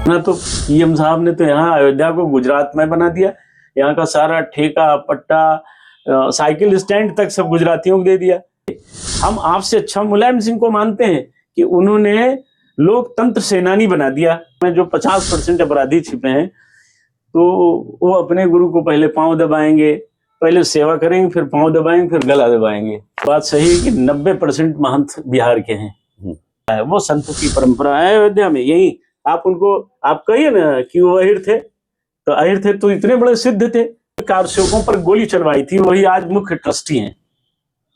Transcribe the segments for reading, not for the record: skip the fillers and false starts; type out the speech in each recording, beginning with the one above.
ना तो पीएम साहब ने तो यहाँ अयोध्या को गुजरात में बना दिया। यहाँ का सारा ठेका पट्टा साइकिल स्टैंड तक सब गुजरातियों को दे दिया। हम आपसे अच्छा मुलायम सिंह को मानते हैं कि उन्होंने लोकतंत्र सेनानी बना दिया। में जो 50% अपराधी छिपे हैं तो वो अपने गुरु को पहले पांव दबाएंगे, पहले सेवा करेंगे, फिर पांव दबाएंगे, फिर गला दबाएंगे। बात सही है कि 90% महंत बिहार के हैं। वो संतों की परंपरा है अयोध्या में। यही आप उनको आप कहिए ना कि वो अहिर थे, तो अहिर थे तो इतने बड़े सिद्ध थे। कारसेवकों पर गोली चलवाई थी, वही आज मुख्य ट्रस्टी हैं।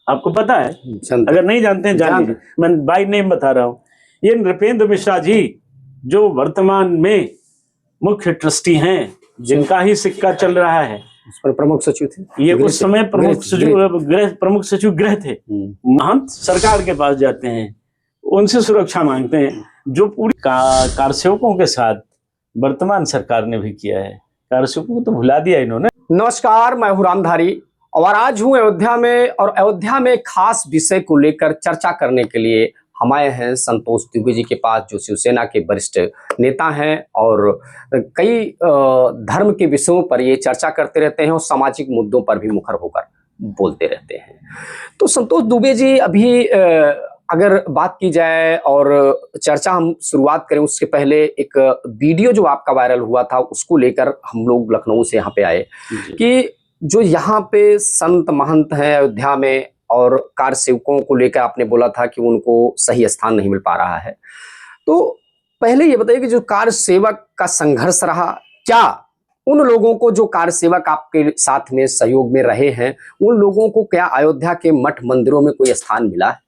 आपको पता है? अगर नहीं जानते हैं जान लीजिए, मैं बाय नेम बता रहा हूँ। ये नृपेंद्र मिश्रा जी जो वर्तमान में मुख्य ट्रस्टी हैं, जिनका ही सिक्का चल रहा है, उस पर प्रमुख सचिव थे। ये उस समय प्रमुख सचिव गृह थे। महंत सरकार के पास जाते हैं, उनसे सुरक्षा मांगते हैं, जो पूरी कारसेवकों के साथ वर्तमान सरकार ने भी किया है। कारसेवकों को तो भुला दिया इन्होंने। नमस्कार, मैं हूं रामधारी और आज हूं अयोध्या में, और अयोध्या में खास विषय को लेकर चर्चा करने के लिए हम आए हैं संतोष दुबे जी के पास, जो शिवसेना के वरिष्ठ नेता हैं और कई धर्म के विषयों पर ये चर्चा करते रहते हैं और सामाजिक मुद्दों पर भी मुखर होकर बोलते रहते हैं। तो संतोष दुबे जी, अभी अगर बात की जाए और चर्चा हम शुरुआत करें उसके पहले एक वीडियो जो आपका वायरल हुआ था उसको लेकर हम लोग लखनऊ से यहाँ पे आए कि जो यहाँ पे संत महंत हैं अयोध्या में और कार सेवकों को लेकर आपने बोला था कि उनको सही स्थान नहीं मिल पा रहा है। तो पहले ये बताइए कि जो कार सेवक का संघर्ष रहा, क्या उन लोगों को जो कार सेवक आपके साथ में सहयोग में रहे हैं, उन लोगों को क्या अयोध्या के मठ मंदिरों में कोई स्थान मिला है?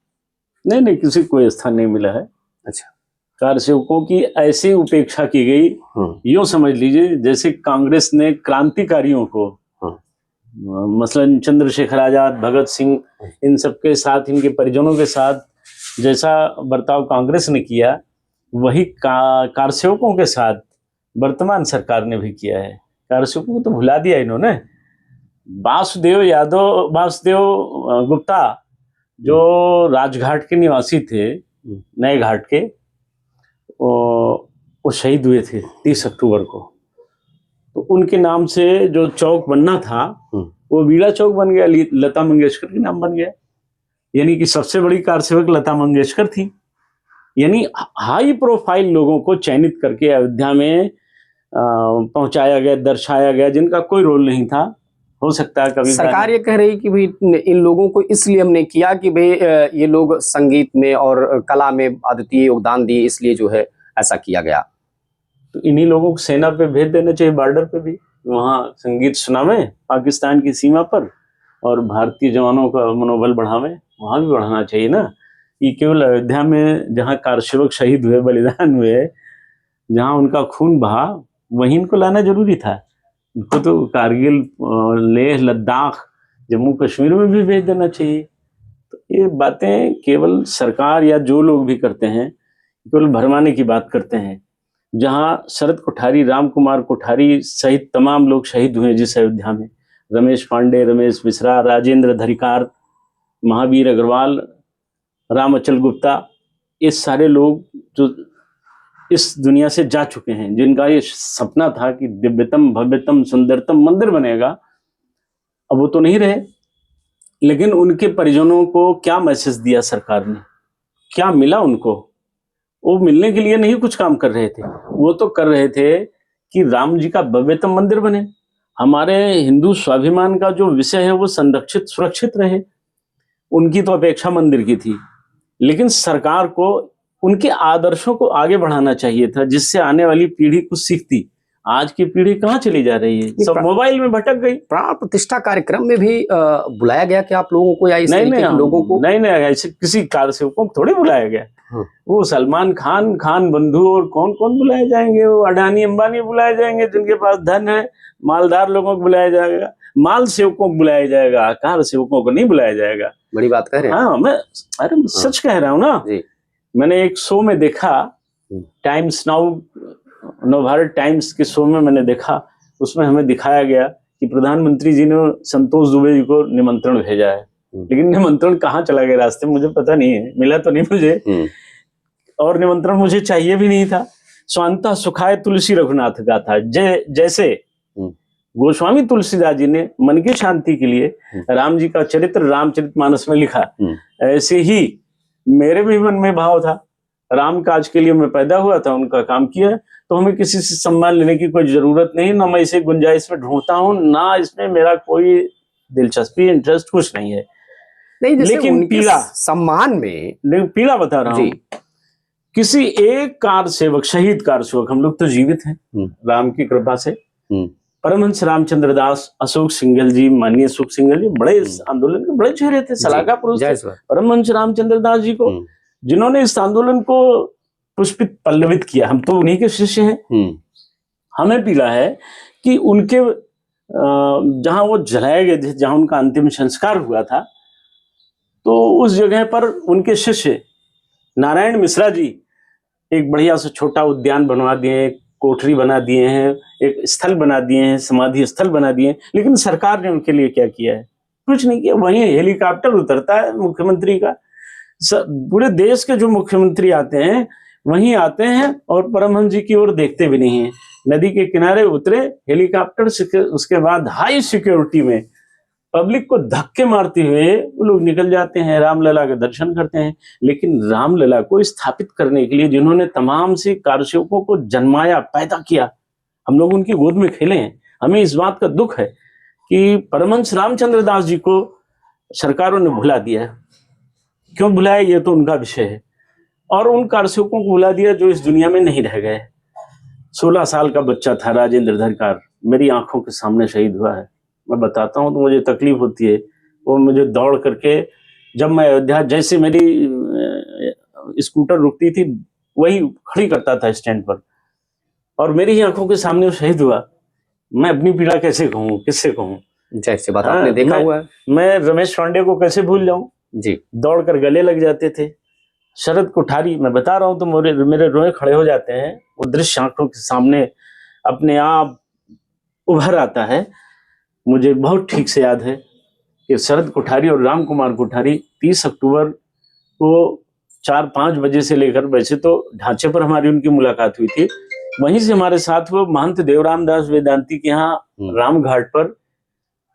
नहीं, किसी को कोई स्थान नहीं मिला है। अच्छा, कारसेवकों की ऐसी उपेक्षा की गई, यूं समझ लीजिए जैसे कांग्रेस ने क्रांतिकारियों को, मसलन चंद्रशेखर आजाद, भगत सिंह, इन सबके साथ, इनके परिजनों के साथ जैसा बर्ताव कांग्रेस ने किया, वही कारसेवकों के साथ वर्तमान सरकार ने भी किया है। कारसेवकों को तो भुला दिया इन्होंने। वासुदेव गुप्ता जो राजघाट के निवासी थे, नए घाट के, वो शहीद हुए थे 30 अक्टूबर को। तो उनके नाम से जो चौक बनना था वो बीड़ा चौक बन गया, लता मंगेशकर के नाम बन गया। यानी कि सबसे बड़ी कारसेवक लता मंगेशकर थी। यानी हाई प्रोफाइल लोगों को चयनित करके अयोध्या में पहुंचाया गया, दर्शाया गया, जिनका कोई रोल नहीं था। हो सकता है कभी सरकार ये कह रही कि भाई इन लोगों को इसलिए हमने किया कि भाई ये लोग संगीत में और कला में अद्वितीय योगदान दिए, इसलिए जो है ऐसा किया गया। तो इन्हीं लोगों को सेना पे भेज देना चाहिए, बॉर्डर पे भी, वहाँ संगीत सुनावे पाकिस्तान की सीमा पर, और भारतीय जवानों का मनोबल बढ़ावे, वहाँ भी बढ़ाना चाहिए ना। ये केवल अयोध्या में जहाँ कारसेवक शहीद हुए, बलिदान हुए, जहाँ उनका खून बहा, वहीं इनको लाना जरूरी था। इनको तो कारगिल, लेह लद्दाख, जम्मू कश्मीर में भी भेज देना चाहिए। तो ये बातें केवल सरकार या जो लोग भी करते हैं, केवल भरमाने की बात करते हैं। जहाँ शरद कोठारी, राम कुमार कोठारी सहित तमाम लोग शहीद हुए जिस अयोध्या में, रमेश पांडे, रमेश मिश्रा, राजेंद्र धरिकार, महावीर अग्रवाल, राम अचल गुप्ता, ये सारे लोग जो इस दुनिया से जा चुके हैं, जिनका ये सपना था कि दिव्यतम भव्यतम सुंदरतम मंदिर बनेगा, अब वो तो नहीं रहे। लेकिन उनके परिजनों को क्या मैसेज दिया सरकार ने, क्या मिला उनको? वो मिलने के लिए नहीं कुछ काम कर रहे थे, वो तो कर रहे थे कि राम जी का भव्यतम मंदिर बने, हमारे हिंदू स्वाभिमान का जो विषय है वो संरक्षित सुरक्षित रहे। उनकी तो अपेक्षा मंदिर की थी, लेकिन सरकार को उनके आदर्शों को आगे बढ़ाना चाहिए था, जिससे आने वाली पीढ़ी कुछ सीखती। आज की पीढ़ी कहाँ चली जा रही है? सब मोबाइल में भटक गई। प्राण प्रतिष्ठा कार्यक्रम में भी बुलाया गया कि आप लोगों को, या इस तरीके के लोगों को? नहीं, ऐसे किसी कारसेवकों को थोड़ी बुलाया गया। वो सलमान खान बंधु और कौन कौन बुलाए जाएंगे? वो अडानी अंबानी बुलाए जाएंगे, जिनके पास धन है। मालदार लोगों को बुलाया जाएगा, माल सेवकों को बुलाया जाएगा, कार सेवकों को नहीं बुलाया जाएगा। बड़ी बात कह रहे हैं। हाँ, मैं सच कह रहा हूँ ना। मैंने एक शो में देखा, टाइम्स नाउ, नवभारत टाइम्स के शो में मैंने देखा, उसमें हमें दिखाया गया कि प्रधानमंत्री जी ने संतोष दुबे जी को निमंत्रण भेजा है। लेकिन निमंत्रण कहाँ चला गया रास्ते में मुझे पता नहीं है, मिला तो नहीं मुझे, और निमंत्रण मुझे चाहिए भी नहीं था। स्वांतः सुखाय तुलसी रघुनाथ गाथा। जैसे गोस्वामी तुलसीदास जी ने मन की शांति के लिए राम जी का चरित्र रामचरितमानस में लिखा, ऐसे ही मेरे भी मन में भाव था, राम काज के लिए मैं पैदा हुआ था, उनका काम किया, तो हमें किसी से सम्मान लेने की कोई जरूरत नहीं, ना मैं इसे गुंजाइश में ढूंढता हूँ, ना इसमें मेरा कोई दिलचस्पी इंटरेस्ट कुछ नहीं है। नहीं, जैसे लेकिन पीड़ा सम्मान में, पीड़ा बता रहा हूँ, किसी एक कार सेवक, शहीद कार सेवक, हम लोग तो जीवित हैं राम की कृपा से, परमहंस रामचंद्र दास, अशोक सिंघल जी, माननीय अशोक सिंघल जी बड़े इस आंदोलन के बड़े चेहरे थे, सलाहकार पुरुष थे, परमहंस रामचंद्र दास जी को, जिन्होंने इस आंदोलन को पुष्पित पल्लवित किया। हम तो उन्हीं के शिष्य हैं। हमें पीड़ा है कि उनके जहां वो जलाए गए थे, जहां उनका अंतिम संस्कार हुआ था, तो उस जगह पर उनके शिष्य नारायण मिश्रा जी एक बढ़िया सा छोटा उद्यान बनवा दिए, कोठरी बना दिए हैं, एक स्थल बना दिए हैं, समाधि स्थल बना दिए हैं, लेकिन सरकार ने उनके लिए क्या किया है? कुछ नहीं किया। वहीं हेलीकॉप्टर उतरता है मुख्यमंत्री का, पूरे देश के जो मुख्यमंत्री आते हैं वहीं आते हैं और परमहंस जी की ओर देखते भी नहीं है। नदी के किनारे उतरे हेलीकॉप्टर से, उसके बाद हाई सिक्योरिटी में पब्लिक को धक्के मारते हुए वो लोग निकल जाते हैं, रामलला के दर्शन करते हैं। लेकिन रामलला को स्थापित करने के लिए जिन्होंने तमाम से कारसेवकों को जन्माया, पैदा किया, हम लोग उनकी गोद में खेले हैं। हमें इस बात का दुख है कि परमहंस रामचंद्र दास जी को सरकारों ने भुला दिया है। क्यों भुलाया, ये तो उनका विषय है। और उन कारसेवकों को भुला दिया जो इस दुनिया में नहीं रह गए। 16 साल का बच्चा था राजेंद्र धरकार, मेरी आंखों के सामने शहीद हुआ है। मैं बताता हूँ तो मुझे तकलीफ होती है। वो मुझे दौड़ करके, जब मैं अयोध्या, जैसे मेरी स्कूटर रुकती थी वही खड़ी करता था स्टैंड पर, और मेरी ही आंखों के सामने वो शहीद हुआ। मैं अपनी पीड़ा कैसे कहूँ, किससे कहूँ? जैसे बात आपने देखा हुआ है। मैं रमेश पांडे को कैसे भूल जाऊं जी, दौड़कर गले लग जाते थे। शरद कोठारी, मैं बता रहा हूं तो मेरे रोए खड़े हो जाते हैं। वो दृश्य आंखों के सामने अपने आप उभर आता है। मुझे बहुत ठीक से याद है कि शरद कोठारी और राम कुमार कोठारी 30 अक्टूबर को 4-5 बजे से लेकर, वैसे तो ढांचे पर हमारी उनकी मुलाकात हुई थी, वहीं से हमारे साथ वो महंत देवराम दास वेदांती के यहाँ रामघाट पर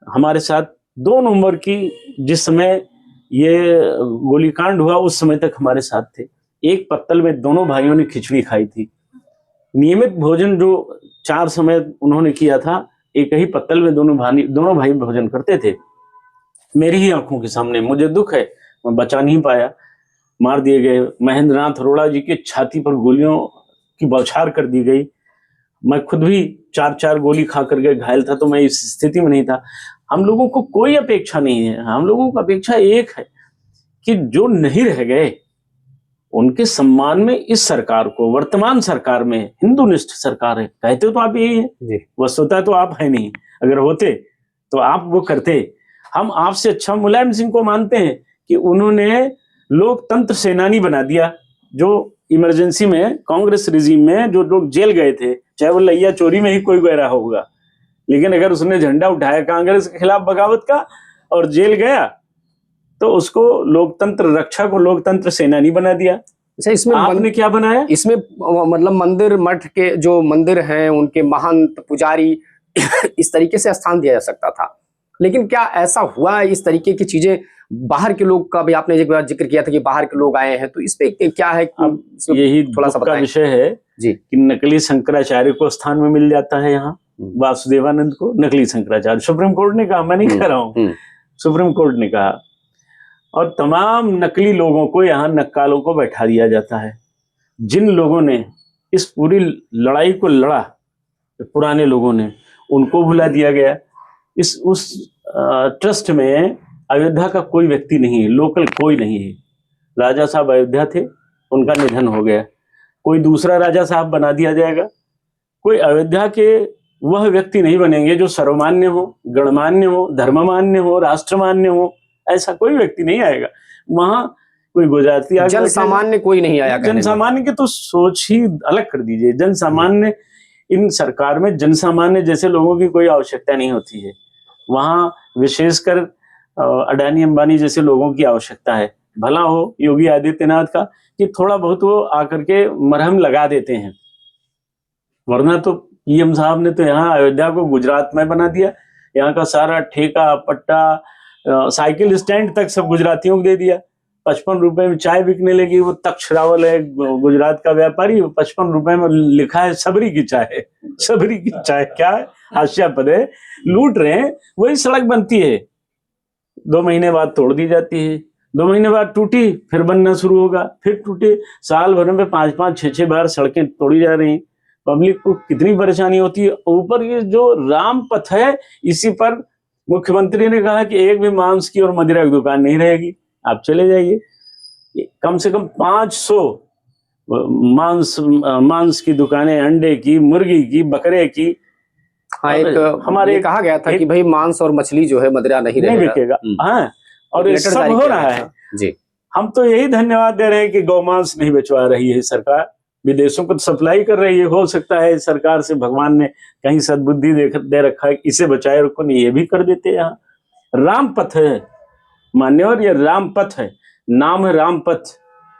हमारे साथ 2 नवंबर की, जिस समय ये गोलीकांड हुआ उस समय तक हमारे साथ थे। एक पत्तल में दोनों भाइयों ने खिचड़ी खाई थी। नियमित भोजन जो 4 समय उन्होंने किया था, एक ही पत्तल में दोनों भाई भोजन करते थे। मेरी ही आंखों के सामने, मुझे दुख है मैं बचा नहीं पाया, मार दिए गए। महेंद्र नाथ अरोड़ा जी के छाती पर गोलियों की बौछार कर दी गई। मैं खुद भी 4-4 गोली खा करके घायल था, तो मैं इस स्थिति में नहीं था। हम लोगों को कोई अपेक्षा नहीं है, हम लोगों को अपेक्षा एक है कि जो नहीं रह गए उनके सम्मान में इस सरकार को, वर्तमान सरकार में, हिंदुनिष्ठ सरकार है, कहते तो आप यही है, वस्तुतः तो आप है नहीं। अगर होते तो आप वो करते। हम आपसे अच्छा मुलायम सिंह को मानते हैं कि उन्होंने लोकतंत्र सेनानी बना दिया। जो इमरजेंसी में कांग्रेस रिजीम में जो लोग जेल गए थे, चाहे वो लैया चोरी में ही कोई गहरा होगा, लेकिन अगर उसने झंडा उठाया कांग्रेस के खिलाफ बगावत का और जेल गया, तो उसको लोकतंत्र रक्षक और लोकतंत्र सेनानी बना दिया। अच्छा, इसमें आपने क्या बनाया? इसमें मतलब मंदिर, मठ के जो मंदिर हैं उनके महंत, पुजारी इस तरीके से स्थान दिया जा सकता था। लेकिन क्या ऐसा हुआ? इस तरीके की चीजें बाहर के लोग का भी आपने एक बार जिक्र किया था कि बाहर के लोग आए हैं, तो इस पे क्या है? अब यही थोड़ा सा विषय है जी कि नकली शंकराचार्य को स्थान में मिल जाता है। यहाँ वासुदेवानंद को नकली शंकराचार्य, सुप्रीम कोर्ट ने कहा, मैं नहीं कह रहा हूँ, सुप्रीम कोर्ट ने कहा। और तमाम नकली लोगों को यहाँ नक्कालों को बैठा दिया जाता है। जिन लोगों ने इस पूरी लड़ाई को लड़ा, पुराने लोगों ने, उनको भुला दिया गया। उस ट्रस्ट में अयोध्या का कोई व्यक्ति नहीं है, लोकल कोई नहीं है। राजा साहब अयोध्या थे, उनका निधन हो गया, कोई दूसरा राजा साहब बना दिया जाएगा। कोई अयोध्या के वह व्यक्ति नहीं बनेंगे जो सर्वमान्य हो, गणमान्य हो, धर्ममान्य हो, राष्ट्रमान्य हो। ऐसा कोई व्यक्ति नहीं आएगा वहां। कोई गुजराती, जन सामान्य कोई नहीं आया। जन सामान्य की तो सोच ही अलग कर दीजिए। जन सामान्य, इन सरकार में जन सामान्य जैसे लोगों की कोई आवश्यकता नहीं होती है। वहां विशेषकर अडानी अंबानी जैसे लोगों की आवश्यकता है। भला हो योगी आदित्यनाथ का कि थोड़ा बहुत वो आकर के मरहम लगा देते हैं, वरना तो पीएम साहब ने तो यहाँ अयोध्या को गुजरात में बना दिया। यहाँ का सारा ठेका पट्टा, साइकिल स्टैंड तक सब गुजरातियों को दे दिया। 55 रुपए में चाय बिकने लगी। वो तक्ष रावल है गुजरात का व्यापारी, 55 रुपए में लिखा है सबरी की चाय। सबरी की चाय क्या है, हास्यास्पद है। लूट रहे हैं। वही सड़क बनती है, 2 महीने बाद तोड़ दी जाती है, 2 महीने बाद टूटी, फिर बनना शुरू होगा, फिर टूटे। साल भर में 5-5, 6-6 बार सड़कें तोड़ी जा रही हैं। पब्लिक को कितनी परेशानी होती है। ऊपर ये जो राम पथ है, इसी पर मुख्यमंत्री ने कहा कि एक भी मांस की और मदिरा की दुकान नहीं रहेगी। आप चले जाइए, कम से कम 500 मांस की दुकानें, अंडे की, मुर्गी की, बकरे की। हाँ, एक हमारे कहा गया था कि भाई मांस और मछली जो है मदिरा नहीं बिकेगा। हाँ, और ये सब हो रहा है जी। हम तो यही धन्यवाद दे रहे हैं कि गौमांस नहीं बेचवा रही है सरकार, विदेशों को सप्लाई कर रही है। हो सकता है सरकार से भगवान ने कहीं सद्बुद्धि दे रखा है, इसे बचाए रखो, नहीं ये भी कर देते। यहाँ राम पथ है मान्यवर, ये राम पथ है, नाम है राम पथ,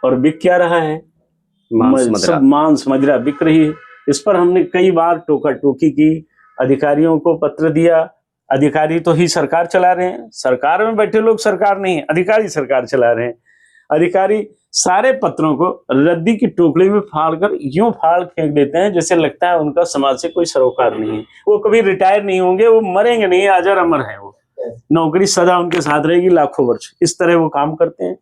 और बिक क्या रहा है, सब मांस मदिरा बिक रही है। इस पर हमने कई बार टोका टोकी की, अधिकारियों को पत्र दिया। अधिकारी तो ही सरकार चला रहे हैं, सरकार में बैठे लोग सरकार नहीं है, अधिकारी सरकार चला रहे हैं। अधिकारी सारे पत्रों को रद्दी की टोकरी में फाड़कर यूं फाड़ फेंक देते हैं जैसे लगता है उनका समाज से कोई सरोकार नहीं है। वो कभी रिटायर नहीं होंगे, वो मरेंगे नहीं, अजर अमर है। वो नौकरी सदा उनके साथ रहेगी लाखों वर्ष, इस तरह वो काम करते हैं।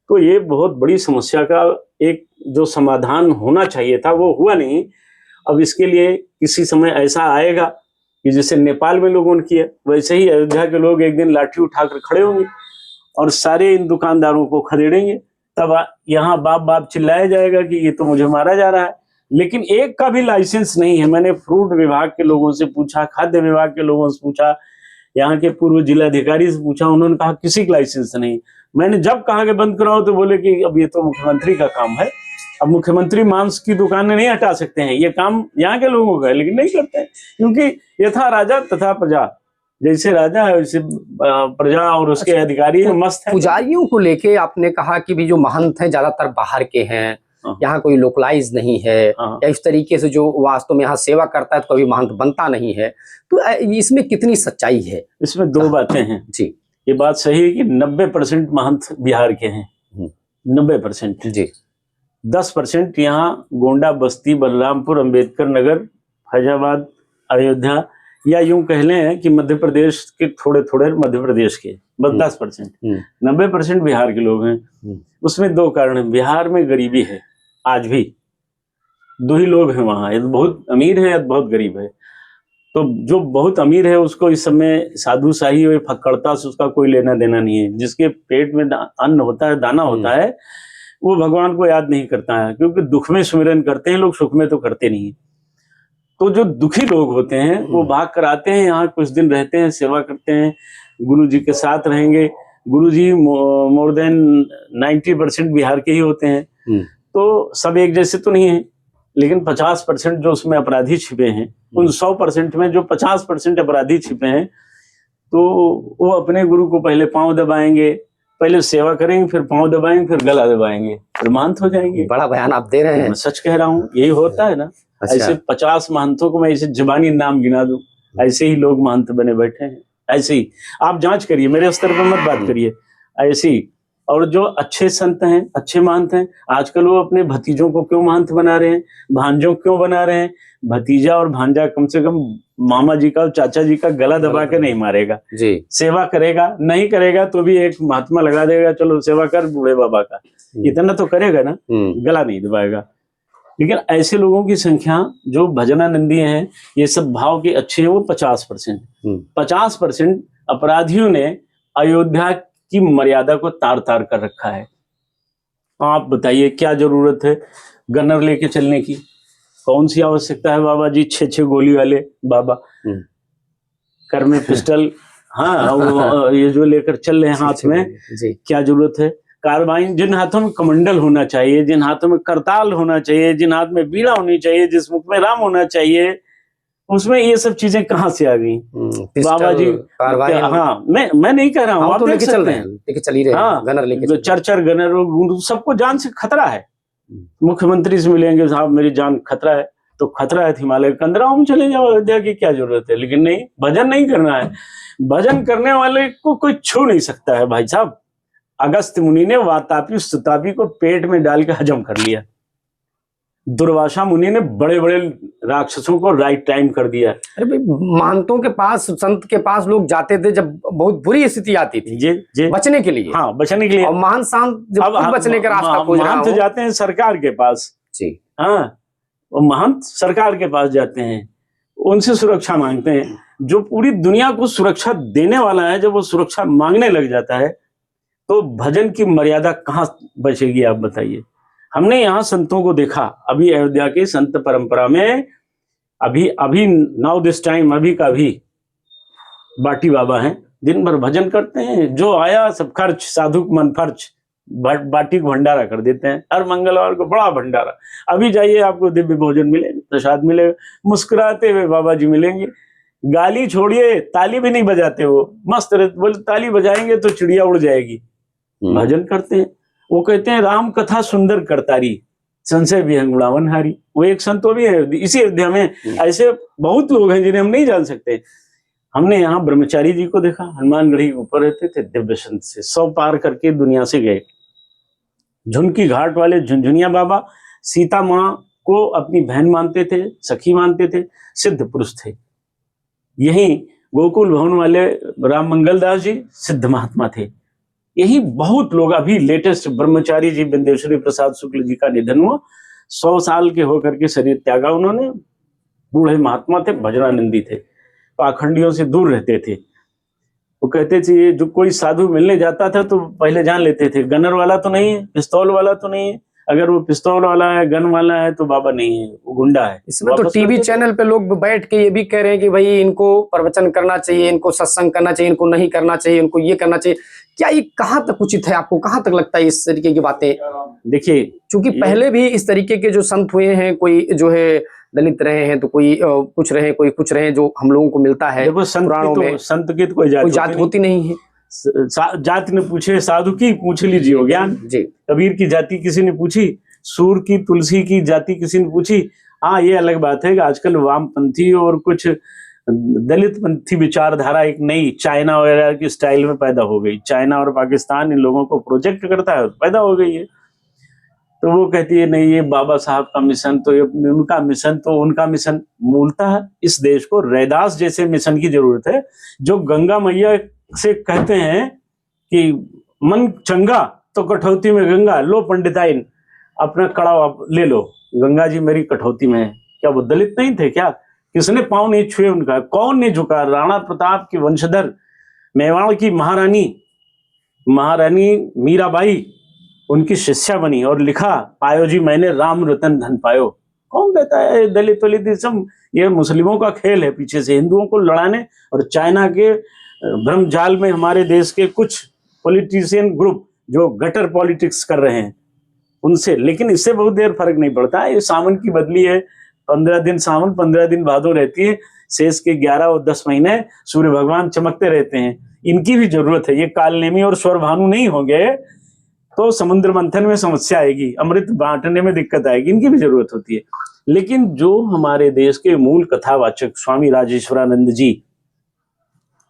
तो ये बहुत बड़ी समस्या का एक जो समाधान होना चाहिए था वो हुआ नहीं। अब इसके लिए किसी समय ऐसा आएगा कि जैसे नेपाल में लोगों ने किया, वैसे ही अयोध्या के लोग एक दिन लाठी उठाकर खड़े होंगे और सारे इन दुकानदारों को खदेड़ेंगे। तब यहाँ बाप बाप चिल्लाया जाएगा कि ये तो मुझे मारा जा रहा है। लेकिन एक का भी लाइसेंस नहीं है। मैंने फ्रूट विभाग के लोगों से पूछा, खाद्य विभाग के लोगों से पूछा, यहाँ के पूर्व जिलाधिकारी से पूछा, उन्होंने कहा किसी का लाइसेंस नहीं। मैंने जब कहा कि बंद कराओ तो बोले कि अब ये तो मुख्यमंत्री का काम है, अब मुख्यमंत्री मांस की दुकानें नहीं हटा सकते हैं, ये काम यहाँ के लोगों का है। लेकिन नहीं करते हैं, क्योंकि यथा राजा तथा प्रजा, जैसे राजा है वैसे प्रजा और उसके अधिकारी है, मस्त है। पुजारियों को लेके आपने कहा कि भी जो महंत हैं ज्यादातर बाहर के हैं, यहाँ कोई लोकलाइज नहीं है, या इस तरीके से जो वास्तव में यहाँ सेवा करता है तो कभी महंत बनता नहीं है, तो इसमें कितनी सच्चाई है? इसमें 2 बातें हैं जी। ये बात सही है कि 90% महंत बिहार के हैं, 90% जी। 10% यहाँ गोंडा, बस्ती, बलरामपुर, अंबेडकर नगर, फैजाबाद, अयोध्या, या यूं कह लें कि मध्य प्रदेश के थोड़े थोड़े मध्य प्रदेश के बस 10%। 90% बिहार के लोग हैं। उसमें 2 कारण हैं। बिहार में गरीबी है, आज भी 2 ही लोग हैं वहाँ, या बहुत अमीर है या बहुत गरीब है। तो जो बहुत अमीर है उसको इस समय साधु शाही और फक्कड़ता से उसका कोई लेना देना नहीं है। जिसके पेट में अन्न होता है, दाना होता है, वो भगवान को याद नहीं करता है, क्योंकि दुख में सुमिरन करते हैं लोग, सुख में तो करते नहीं। तो जो दुखी लोग होते हैं वो भाग कर आते हैं, यहाँ कुछ दिन रहते हैं, सेवा करते हैं, गुरु जी के साथ रहेंगे। गुरु जी मोर देन 90% बिहार के ही होते हैं। तो सब एक जैसे तो नहीं है, लेकिन 50% जो उसमें अपराधी छिपे हैं, उन 100% में जो 50% अपराधी छिपे हैं, तो वो अपने गुरु को पहले पांव दबाएंगे, पहले सेवा करेंगे, फिर पांव दबाएंगे, फिर गला दबाएंगे, फिर महंत हो जाएंगे। बड़ा बयान आप दे रहे हैं। मैं सच कह रहा हूँ, यही होता है ना। अच्छा। ऐसे 50 महंतों को मैं ऐसे जुबानी नाम गिना दूं, ऐसे ही लोग महंत बने बैठे हैं। ऐसे ही आप जांच करिए, मेरे स्तर पर मत बात करिए, ऐसे ही। और जो अच्छे संत हैं, अच्छे महंत हैं, आजकल वो अपने भतीजों को क्यों महंत बना रहे हैं, भांजों क्यों बना रहे हैं? भतीजा और भांजा कम से कम मामा जी का और चाचा जी का गला दबा के नहीं मारेगा जी। सेवा करेगा, नहीं करेगा तो भी एक महात्मा लगा देगा, चलो सेवा कर बूढ़े बाबा का, इतना तो करेगा ना, गला नहीं दबाएगा। लेकिन ऐसे लोगों की संख्या जो भजनानंदी हैं, ये सब भाव के अच्छे हैं, वो 50%। 50% अपराधियों ने अयोध्या की मर्यादा को तार तार कर रखा है। आप बताइए क्या जरूरत है गनर लेके चलने की? कौन सी आवश्यकता है बाबा जी? 6-6 गोली वाले बाबा, कर में पिस्टल, हाँ ये जो लेकर चल रहे हैं हाथ में, क्या जरूरत है? कार्बाइन, जिन हाथों में कमंडल होना चाहिए, जिन हाथों में करताल होना चाहिए, जिन हाथ में बीड़ा होनी चाहिए, जिस मुख में राम होना चाहिए, उसमें ये सब चीजें कहाँ से आ गई बाबा जी? हाँ, मैं नहीं कह रहा हूँ, आप देख सकते हैं, लेके चल ही रहे हैं, गनर लेके, चर गनर, सबको जान से खतरा है। मुख्यमंत्री से मिलेंगे, साहब मेरी जान खतरा है, तो खतरा है हिमालय कंदराओं में चले जाओ, अयोध्या की क्या जरूरत है। लेकिन नहीं, भजन नहीं करना है। भजन करने वाले को कोई छू नहीं सकता है भाई साहब। अगस्त्य मुनि ने वातापी सुतापी को पेट में डाल के हजम कर लिया। दुर्वासा मुनि ने बड़े बड़े राक्षसों को राइट टाइम कर दिया। अरे भाई, महंतों के पास, संत के पास लोग जाते थे जब बहुत बुरी स्थिति आती थी जी बचने के लिए। हाँ, बचने के लिए। और महंत संत जब खुद बचने का रास्ता खोज रहा महंत हो, जाते हैं सरकार के पास जी हाँ, वो महंत सरकार के पास जाते हैं, उनसे सुरक्षा मांगते हैं। जो पूरी दुनिया को सुरक्षा देने वाला है, जब वो सुरक्षा मांगने लग जाता है तो भजन की मर्यादा कहाँ बचेगी, आप बताइए। हमने यहाँ संतों को देखा, अभी अयोध्या की संत परंपरा में अभी नाउ दिस टाइम, अभी का भी बाटी बाबा हैं, दिन भर भजन करते हैं। जो आया सब खर्च, साधु मन खर्च, बाटी को भंडारा कर देते हैं। हर मंगलवार को बड़ा भंडारा। अभी जाइए, आपको दिव्य भोजन मिलेगा, प्रसाद मिलेगा, मुस्कुराते हुए बाबा जी मिलेंगे। गाली छोड़िए, ताली भी नहीं बजाते वो, मस्त रहते, बोले ताली बजाएंगे तो चिड़िया उड़ जाएगी। भजन करते हैं। वो कहते हैं राम कथा सुंदर करतारी, संशय विहंग उड़ावन हारी। वो एक संत भी है इसी अयोध्या में। ऐसे बहुत लोग हैं जिन्हें हम नहीं जान सकते। हमने यहाँ ब्रह्मचारी जी को देखा, हनुमानगढ़ी के ऊपर रहते थे, दिव्य संत से 100 पार करके दुनिया से गए। झुनकी घाट वाले झुनझुनिया बाबा सीता माँ को अपनी बहन मानते थे, सखी मानते थे, सिद्ध पुरुष थे। यही गोकुल भवन वाले राम मंगल दास जी सिद्ध महात्मा थे। यही बहुत लोग, अभी लेटेस्ट ब्रह्मचारी जी बिंदेश्वरी प्रसाद शुक्ल जी का निधन हुआ, 100 साल के होकर के शरीर त्यागा उन्होंने। बूढ़े महात्मा थे, भजनानंदी थे, पाखंडियों से दूर रहते थे। वो कहते थे जो कोई साधु मिलने जाता था तो पहले जान लेते थे गनर वाला तो नहीं है, पिस्तौल वाला तो नहीं है। अगर वो पिस्तौल वाला है, गन वाला है तो बाबा नहीं है, वो गुंडा है। इसमें तो टीवी चैनल पे लोग बैठ के ये भी कह रहे हैं कि भाई इनको प्रवचन करना चाहिए, इनको सत्संग करना चाहिए, इनको नहीं करना चाहिए, इनको ये करना चाहिए। क्या ये कहाँ तक उचित है? आपको कहाँ तक लगता है इस तरीके की बातें? देखिए, क्योंकि पहले भी इस तरीके के जो संत हुए हैं, कोई जो है दलित रहे हैं, तो कोई कुछ रहे, कोई कुछ रहे, जो हम लोगों को मिलता है। देखो, संत की तो कोई जात होती नहीं है। जाति ने पूछे साधु की, पूछ लीजिए ज्ञान जी। कबीर की जाति किसी ने पूछी, सूर की तुलसी की जाति किसी ने पूछी। हाँ, ये अलग बात है कि आजकल वामपंथी और कुछ दलित पंथी विचारधारा एक नई चाइना वगैरह की स्टाइल में पैदा हो गई। चाइना और पाकिस्तान इन लोगों को प्रोजेक्ट करता है, पैदा हो गई है। तो वो कहती है नहीं, ये बाबा साहब का मिशन, तो ये उनका मिशन, तो उनका मिशन। मूलतः इस देश को रैदास जैसे मिशन की जरूरत है, जो गंगा मैया से कहते हैं कि मन चंगा तो कठौती में गंगा, लो पंडिताइन अपना कड़ा आप ले लो, गंगा जी मेरी कठौती में है। क्या वो दलित नहीं थे क्या? किसने पांव नहीं छुए उनका? कौन नहीं झुका? राणा प्रताप की वंशधर, मेवाड़ की महारानी मीराबाई उनकी शिष्या बनी और लिखा, पायो जी मैंने राम रतन धन पायो। कौन कहता है दलित वलित? सब ये मुस्लिमों का खेल है, पीछे से हिंदुओं को लड़ाने और चाइना के भ्रमजाल में हमारे देश के कुछ पॉलिटिशियन ग्रुप जो गटर पॉलिटिक्स कर रहे हैं उनसे। लेकिन इससे बहुत देर फर्क नहीं पड़ता। ये सावन की बदली है, 15 दिन सावन, 15 दिन भादो रहती है, शेष के 11 और 10 महीने सूर्य भगवान चमकते रहते हैं। इनकी भी जरूरत है। ये कालनेमी और स्वर भानु नहीं होंगे तो समुद्र मंथन में समस्या आएगी, अमृत बांटने में दिक्कत आएगी। इनकी भी जरूरत होती है। लेकिन जो हमारे देश के मूल कथावाचक स्वामी राजेश्वरानंद जी,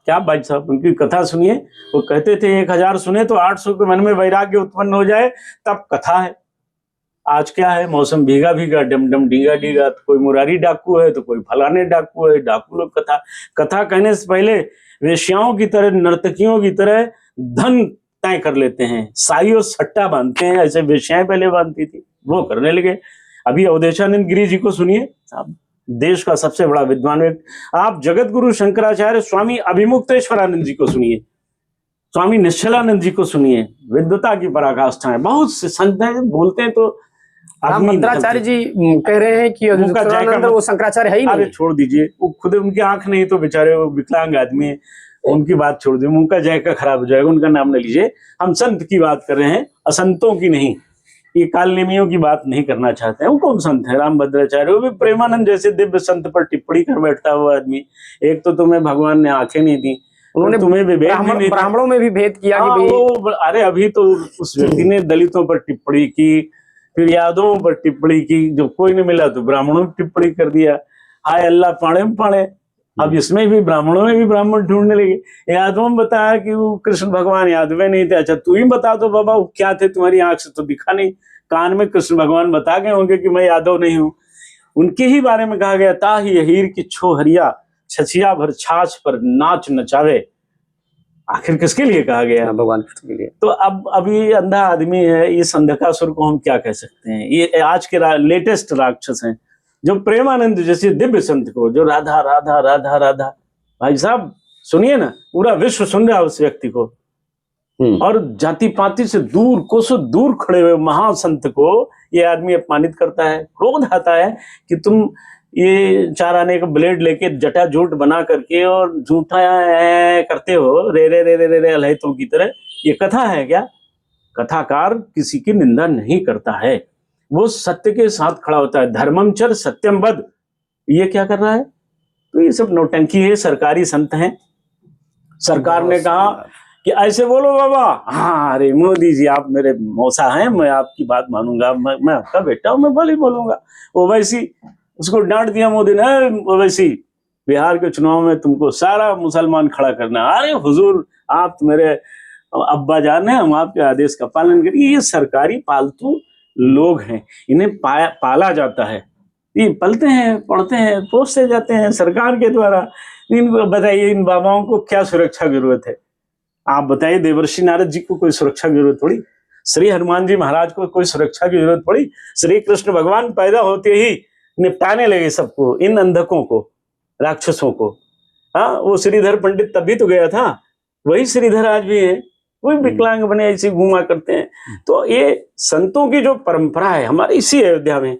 क्या भाई साहब, उनकी कथा सुनिए। वो कहते थे 1000 सुने तो 800 के मन में वैराग्य उत्पन्न हो जाए, तब कथा है। आज क्या है? मौसम भीगा भीगा, डम डम डीगा डीगा, तो कोई मुरारी डाकू है तो कोई फलाने डाकू है। डाकू लोग कथा कहने से पहले वेश्याओं की तरह, नर्तकियों की तरह धन तय कर लेते हैं, साई और सट्टा बांधते हैं। ऐसे वेश्याएं पहले बांधती थी, वो करने लगे। अभी अवधेशानंद गिरी जी को सुनिए, देश का सबसे बड़ा विद्वान व्यक्ति। आप जगत गुरु शंकराचार्य स्वामी अभिमुक्तेश्वरानंद जी को सुनिए, स्वामी निश्चलानंद जी को सुनिए। विद्वता की पराकाष्ठा है। बहुत से संत हैं, बोलते हैं तो भद्राचार्य जी कह रहे हैं कि वो शंकराचार्य है ही नहीं। अरे छोड़ दीजिए, वो खुद उनकी आंख नहीं तो बेचारे वो विकलांग आदमी है, उनकी बात छोड़ दीजिए। उनका जायका खराब हो जाएगा, उनका नाम न लीजिए। हम संत की बात कर रहे हैं, असंतों की नहीं। ये कालनेमियों की बात नहीं करना चाहते हैं। वो कौन संत है? राम भद्राचार्य, वो भी प्रेमानंद जैसे दिव्य संत पर टिप्पणी कर बैठता हुआ आदमी। एक तो तुम्हें भगवान ने आंखें नहीं दी, उन्होंने तुम्हें ब्राह्मणों में भी भेद किया कि अरे अभी तो उस व्यक्ति ने दलितों पर टिप्पणी की, फिर यादवों पर टिप्पणी की, जो कोई नहीं मिला तो ब्राह्मणों की टिप्पणी कर दिया, हाय अल्लाह पाणे में पाणे। अब इसमें भी ब्राह्मणों में भी ब्राह्मण ढूंढने लगे। यादवों में बताया कि वो कृष्ण भगवान यादव नहीं थे। अच्छा तू ही बता दो बाबा वो क्या थे, तुम्हारी आंख से तो दिखा नहीं, कान में कृष्ण भगवान बता गए होंगे कि मैं यादव नहीं हूं। उनके ही बारे में कहा गया, ताही हीर की छोहरिया छछिया भर छाछ पर नाच नचावे। आखिर किसके लिए कहा गया? भगवान कृष्ण के लिए। तो अब ये अंधा आदमी है, ये संधकासुर को हम क्या कह सकते हैं? ये आज के लेटेस्ट राक्षस हैं, जो प्रेमानंद जैसे दिव्य संत को, जो राधा राधा राधा राधा, भाई साहब सुनिए ना, पूरा विश्व सुन रहा है उस व्यक्ति को, और जाति पाति से दूर कोसों दूर खड़े हुए महासंत को ये आदमी अपमानित करता है। क्रोध आता है कि तुम ये 4 आने का ब्लेड लेके जटाजूट बना करके और झूठा करते हो, रे रे रे रे रे रे अलहितों की तरह। ये कथा है क्या? कथाकार किसी की निंदा नहीं करता है, वो सत्य के साथ खड़ा होता है। धर्ममचर सत्यम वद, ये क्या कर रहा है? तो ये सब नौटंकी है, सरकारी संत हैं। सरकार ने कहा कि ऐसे बोलो बाबा, हाँ अरे मोदी जी आप मेरे मौसा हैं, मैं आपकी बात मानूंगा, मैं आपका बेटा हूं, मैं भले बोलूंगा। ओवैसी उसको डांट दिया मोदी ने, ओवैसी बिहार के चुनाव में तुमको सारा मुसलमान खड़ा करना। अरे हुजूर आप तो मेरे अब्बा जान है, हम आपके आदेश का पालन करिए। ये सरकारी पालतू लोग हैं, इन्हें पाला जाता है, ये पलते हैं, पढ़ते हैं, पोसते जाते हैं सरकार के द्वारा। इनको बताइए, इन बाबाओं को क्या सुरक्षा की जरूरत है? आप बताइए, देवर्षि नारद जी को कोई सुरक्षा की जरूरत पड़ी? श्री हनुमान जी महाराज को कोई सुरक्षा की जरूरत पड़ी? श्री कृष्ण भगवान पैदा होते ही निपटाने लगे सबको, इन अंधकों को, राक्षसों को। हाँ, वो श्रीधर पंडित तभी तो गया था, वही श्रीधर आज भी है, वही विकलांग बने ऐसे घूमा करते हैं। तो ये संतों की जो परंपरा है हमारे इसी अयोध्या में,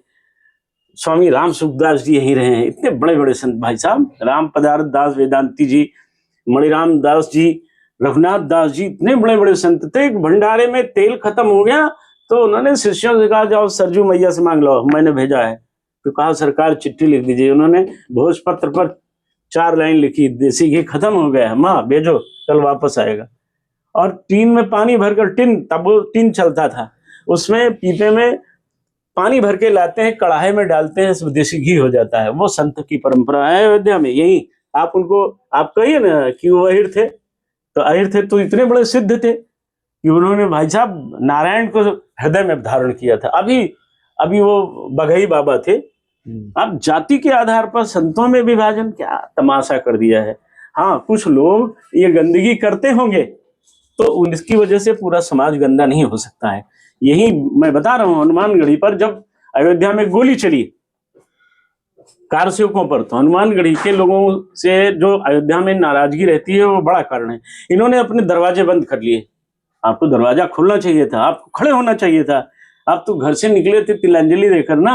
स्वामी राम सुखदास जी यहीं रहे हैं, इतने बड़े बड़े संत भाई साहब, राम पदार्थ दास वेदांती जी, मणिराम दास जी, रघुनाथ दास जी, इतने बड़े बड़े संत थे। एक भंडारे में तेल खत्म हो गया तो उन्होंने शिष्यों से कहा जाओ सरजू मैया से मांग लो, मैंने भेजा है। तो कहा सरकार चिट्ठी लिख दीजिए। उन्होंने भोजपत्र पर 4 लाइन लिखी, देसी घी खत्म हो गया है, माँ भेजो कल वापस आएगा। और टीन में पानी भरकर, टिन तब वो टिन चलता था, उसमें पीपे में पानी भर के लाते हैं, कढ़ाई में डालते हैं, देसी घी हो जाता है। वो संत की परंपरा है अयोध्या में। यही आप उनको आप कहिए ना कि वो अहिर थे, तो अहिर थे तो इतने बड़े सिद्ध थे कि उन्होंने भाई साहब नारायण को हृदय में धारण किया था। अभी वो बघई बाबा थे। अब जाति के आधार पर संतों में विभाजन क्या तमाशा कर दिया है। हाँ, कुछ लोग ये गंदगी करते होंगे तो उनकी वजह से पूरा समाज गंदा नहीं हो सकता है। यही मैं बता रहा हूं, हनुमानगढ़ी पर जब अयोध्या में गोली चली कार सेवकों पर, तो हनुमानगढ़ी के लोगों से जो अयोध्या में नाराजगी रहती है वो बड़ा कारण है। इन्होंने अपने दरवाजे बंद कर लिए। आपको दरवाजा खोलना चाहिए था, आपको खड़े होना चाहिए था। आप तो घर से निकले थे तिलांजलि देकर ना,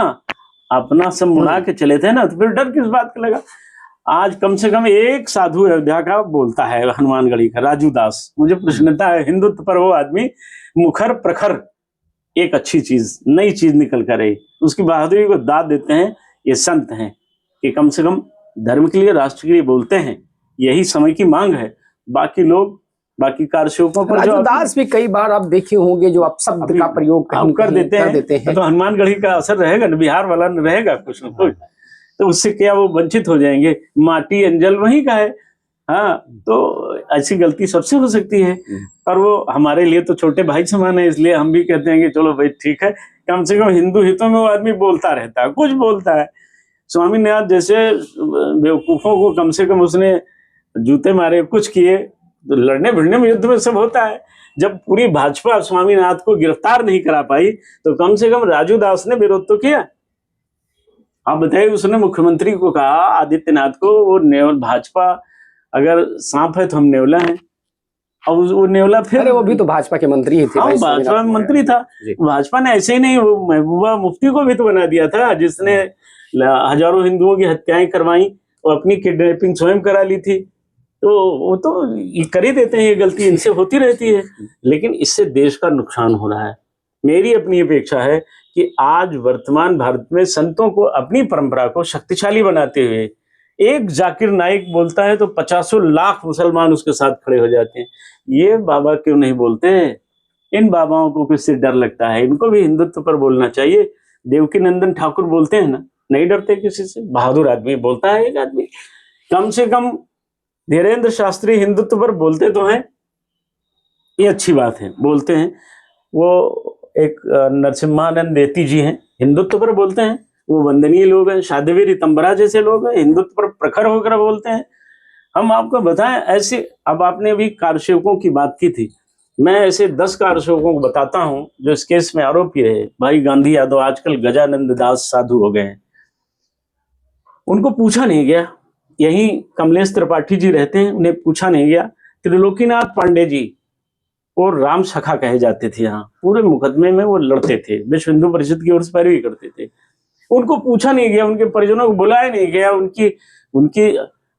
अपना सब मुड़ा के चले थे ना, तो फिर डर किस बात का लगा? आज कम से कम एक साधु अयोध्या का बोलता है, हनुमानगढ़ी का राजू दास। मुझे प्रसन्नता है हिंदुत्व पर, वो आदमी मुखर प्रखर एक अच्छी चीज, नई चीज निकल कर आई, उसकी बहादुरी को दाद देते हैं। ये संत हैं कि कम से कम धर्म के लिए, राष्ट्र के लिए बोलते हैं। यही समय की मांग है। बाकी लोग, बाकी कारसेवकों पर राजू दास भी कई बार आप देखे होंगे जो आप शब्द का प्रयोग कर देते हैं। तो हनुमानगढ़ी का असर रहेगा ना, बिहार वाला न रहेगा कुछ न कुछ, तो उससे क्या वो वंचित हो जाएंगे? माटी अंजल वहीं का है। हाँ, तो ऐसी गलती सबसे हो सकती है, पर वो हमारे लिए तो छोटे भाई समान है, इसलिए हम भी कहते हैं कि चलो भाई ठीक है, कम से कम हिंदू हितों में वो आदमी बोलता रहता है, कुछ बोलता है। स्वामीनाथ जैसे बेवकूफों को कम से कम उसने जूते मारे, कुछ किए। तो लड़ने भिड़ने में, युद्ध में सब होता है। जब पूरी भाजपा स्वामीनाथ को गिरफ्तार नहीं करा पाई तो कम से कम राजू दास ने विरोध तो किया। आप बताइए, उसने मुख्यमंत्री को कहा, आदित्यनाथ को, वो नेवल भाजपा अगर सांप है तो हम नेवला हैं। और वो नेवला फिर, अरे वो भी तो भाजपा के मंत्री ही थे। हाँ, भाजपा में मंत्री था। भाजपा ने ऐसे ही नहीं, वो महबूबा मुफ्ती को भी तो बना दिया था, जिसने हजारों हिंदुओं की हत्याएं करवाई और अपनी किडनैपिंग स्वयं करा ली थी। तो वो तो कर ही देते हैं, ये गलती इनसे होती रहती है, लेकिन इससे देश का नुकसान हो रहा है। मेरी अपनी अपेक्षा है कि आज वर्तमान भारत में संतों को अपनी परंपरा को शक्तिशाली बनाते हुए, एक जाकिर नाइक बोलता है तो 50 लाख मुसलमान उसके साथ खड़े हो जाते हैं। ये बाबा क्यों नहीं बोलते? इन बाबाओं को किससे डर लगता है? इनको भी हिंदुत्व पर बोलना चाहिए। देवकी नंदन ठाकुर बोलते हैं ना, नहीं डरते किसी से, बहादुर आदमी बोलता है एक आदमी। कम से कम धीरेन्द्र शास्त्री हिंदुत्व पर बोलते तो हैं, ये अच्छी बात है, बोलते हैं। वो एक नरसिम्हानंद देती जी हैं, हिंदुत्व पर बोलते हैं, वो वंदनीय लोग हैं। शादवी रितंबरा जैसे लोग हैं, हिंदुत्व पर प्रखर होकर बोलते हैं। हम आपको बताएं ऐसे, अब आपने अभी कारसेवकों की बात की थी, मैं ऐसे 10 कारसेवकों को बताता हूं जो इस केस में आरोपी रहे। भाई गांधी यादव आजकल गजानंद दास साधु हो गए हैं, उनको पूछा नहीं गया। यहीं कमलेश त्रिपाठी जी रहते हैं, उन्हें पूछा नहीं गया। त्रिलोकीनाथ पांडे जी और राम सखा कहे जाते थे, यहाँ पूरे मुकदमे में वो लड़ते थे, विश्व हिंदू परिषद की ओर से पैरवी करते थे। उनको पूछा नहीं गया, उनके परिजनों को बुलाया नहीं गया, उनकी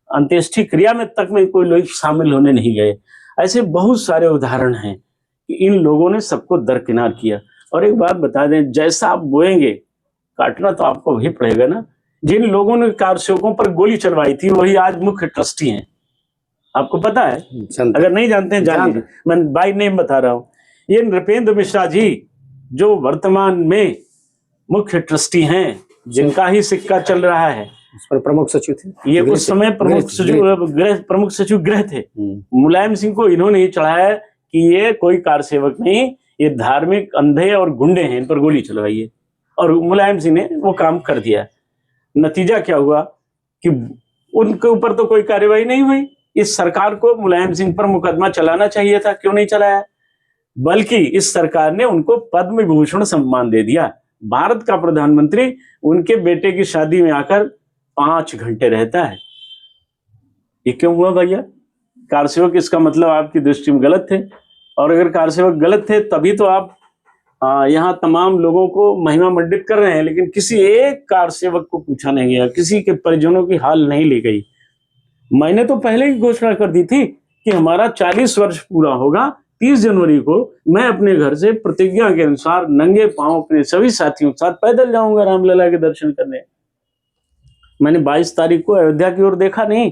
अंत्येष्टि क्रिया में तक में कोई लोग शामिल होने नहीं गए। ऐसे बहुत सारे उदाहरण हैं कि इन लोगों ने सबको दरकिनार किया। और एक बात बता दें, जैसा आप बोएंगे काटना तो आपको भी पड़ेगा ना। जिन लोगों ने कारसेवकों पर गोली चलवाई थी वही आज मुख्य ट्रस्टी हैं, आपको पता है? अगर नहीं जानते हैं जान लीजिए, मैं बाय नेम बता रहा हूं। ये नृपेंद्र मिश्रा जी जो वर्तमान में मुख्य ट्रस्टी हैं, जिनका ही सिक्का चल रहा है, उस पर प्रमुख सचिव थे ये उस समय प्रमुख सचिव गृह थे। मुलायम सिंह को इन्होंने ही चढ़ाया कि ये कोई कारसेवक नहीं, ये धार्मिक अंधे और गुंडे हैं, इन पर गोली चलवाई है। और मुलायम सिंह ने वो काम कर दिया। नतीजा क्या हुआ कि उनके ऊपर तो कोई कार्रवाई नहीं हुई। इस सरकार को मुलायम सिंह पर मुकदमा चलाना चाहिए था, क्यों नहीं चलाया? बल्कि इस सरकार ने उनको पद्म विभूषण सम्मान दे दिया। भारत का प्रधानमंत्री उनके बेटे की शादी में आकर 5 घंटे रहता है। ये क्यों हुआ भैया? कारसेवक इसका मतलब आपकी दृष्टि में गलत थे, और अगर कारसेवक गलत थे तभी तो आप यहाँ तमाम लोगों को महिमा मंडित कर रहे हैं। लेकिन किसी एक कारसेवक को पूछा नहीं गया, किसी के परिजनों की हाल नहीं ली गई। मैंने तो पहले ही घोषणा कर दी थी कि हमारा 40 वर्ष पूरा होगा 30 जनवरी को। मैं अपने घर से प्रतिज्ञा के अनुसार नंगे पांव अपने सभी साथियों के साथ पैदल जाऊंगा रामलला के दर्शन करने। मैंने 22 तारीख को अयोध्या की ओर देखा नहीं,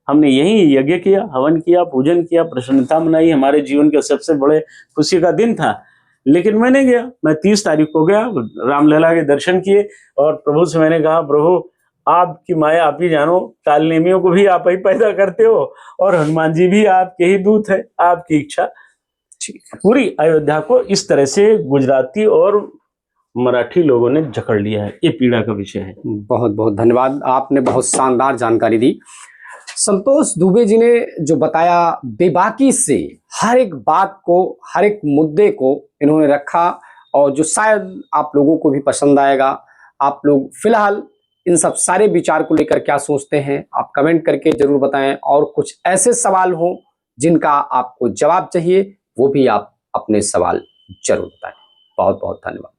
हमने यही यज्ञ किया, हवन किया, पूजन किया, प्रसन्नता मनाई। हमारे जीवन के सबसे बड़े खुशी का दिन था। लेकिन मैं नहीं गया, मैं 30 तारीख को गया, रामलला के दर्शन किए और प्रभु से मैंने कहा, प्रभु आपकी माया आप ही जानो, कालनेमियों को भी आप ही पैदा करते हो और हनुमान जी भी आपके ही दूत है, आपकी इच्छा। पूरी अयोध्या को इस तरह से गुजराती और मराठी लोगों ने जकड़ लिया है, ये पीड़ा का विषय है। बहुत बहुत धन्यवाद, आपने बहुत शानदार जानकारी दी। संतोष दुबे जी ने जो बताया, बेबाकी से हर एक बात को, हर एक मुद्दे को इन्होंने रखा, और जो शायद आप लोगों को भी पसंद आएगा। आप लोग फिलहाल इन सब सारे विचार को लेकर क्या सोचते हैं, आप कमेंट करके जरूर बताएं। और कुछ ऐसे सवाल हो जिनका आपको जवाब चाहिए, वो भी आप अपने सवाल जरूर बताएं। बहुत बहुत धन्यवाद।